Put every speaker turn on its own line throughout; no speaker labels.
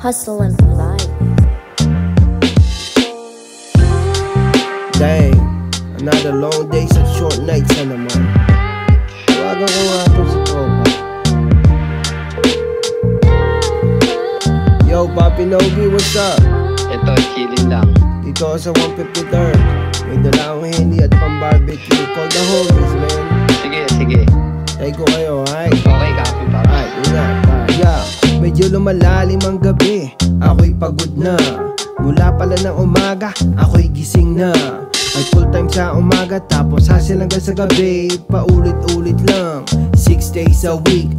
hustle and provide.
Dang, another long days and short nights na naman. Tawagan ko nga ito si Tropa. Yo, Papi Nogi, what's up?
Ito, chilling lang.
Dito sa 153rd, may dala akong hindi at pang-barbecue. Call the homies, man.
Sige.
Tay ko kayo, alright?
Okay, copy pa.
Alright, ingat. Yeah, medyo lumalalim ang gabi, ako'y pagod na. Mula pala ng umaga, ako'y gising na. May full time sa umaga, tapos hustle hanggang sa gabi. Paulit-ulit lang, 6 days a week.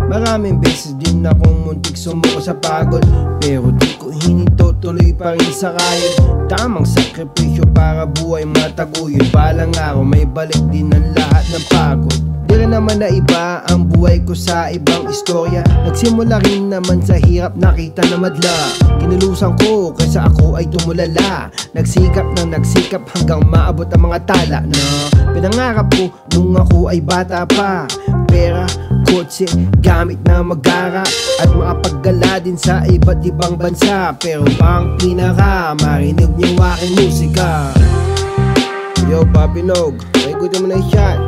Maraming beses din akong muntik sumuko sa pagod, pero di ko hininto, tuloy pa rin sa kayod. Tamang sakripisyo para buhay mataguyod. Balang araw may balik din ang lahat ng pagod. Di rin naman na iba ang buhay ko sa ibang istorya. Nagsimula rin naman sa hirap, nakita na madla. Kinilusan ko kaysa ako ay tumulala. Nagsikap hanggang maabot ang mga tala na pinangarap ko nung ako ay bata pa. Pera, kotse, gamit na mag-ara at makapaggala din sa iba't ibang bansa. Pero ang pinaka, marinig niyo aking musika. Yo, Papi Nog, may good naman na shot.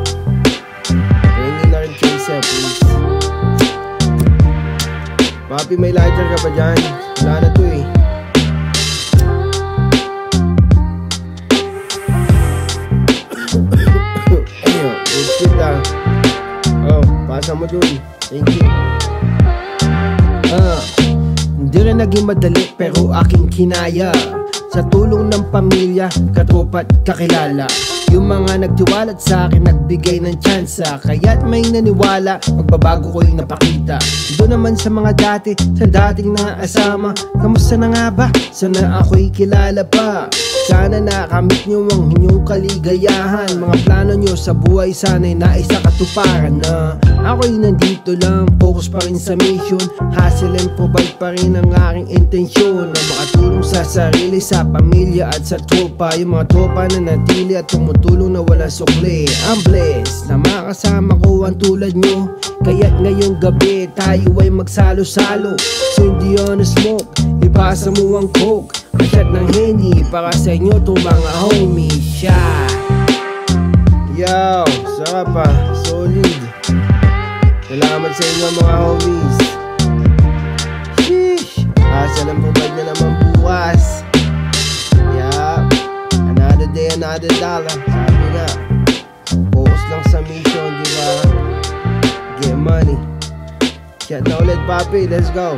Pahingin na rin chaser, please. Papi, may lighter ka ba dyan? Wala na to eh. Good shit ah. Oh, pasa mo dun. Thank you. Hindi rin naging madali pero aking kinaya. Sa tulong ng pamilya, katropa at kakilala. Yung mga nagtiwalat sa akin, nagbigay ng tsansa. Kaya't may naniwala, magbabago ko yung napakita. Doon naman sa mga dati, sa dating nakasama. Kamusta na nga ba? Sana ako'y kilala pa. Sana nakamit nyo ang inyong kaligayahan. Mga plano nyo sa buhay sana'y naisa katuparan na. Ako'y nandito lang, focus pa rin sa mission. Hustle and provide pa rin ang aking intensyon. Na makatulong sa sarili, sa pamilya at sa tropa. Yung mga tropa na natili at tumutulong na wala sukli. I'm blessed na makasama ko ang tulad nyo. Kaya't ngayong gabi tayo ay magsalo-salo. So hindi on a smoke, ipasa mo ang coke. Masyad ng Henny para sa inyo to mga homies. Shot. Yo, sarap pa, solid. Salamat sa inyo mga homies. Sheesh, asa ng provide na naman bukas. Yeah, another day, another dollar. Sabi nga, focus lang sa mission, di ba? Get money. Chat na ulit, Papi, let's go.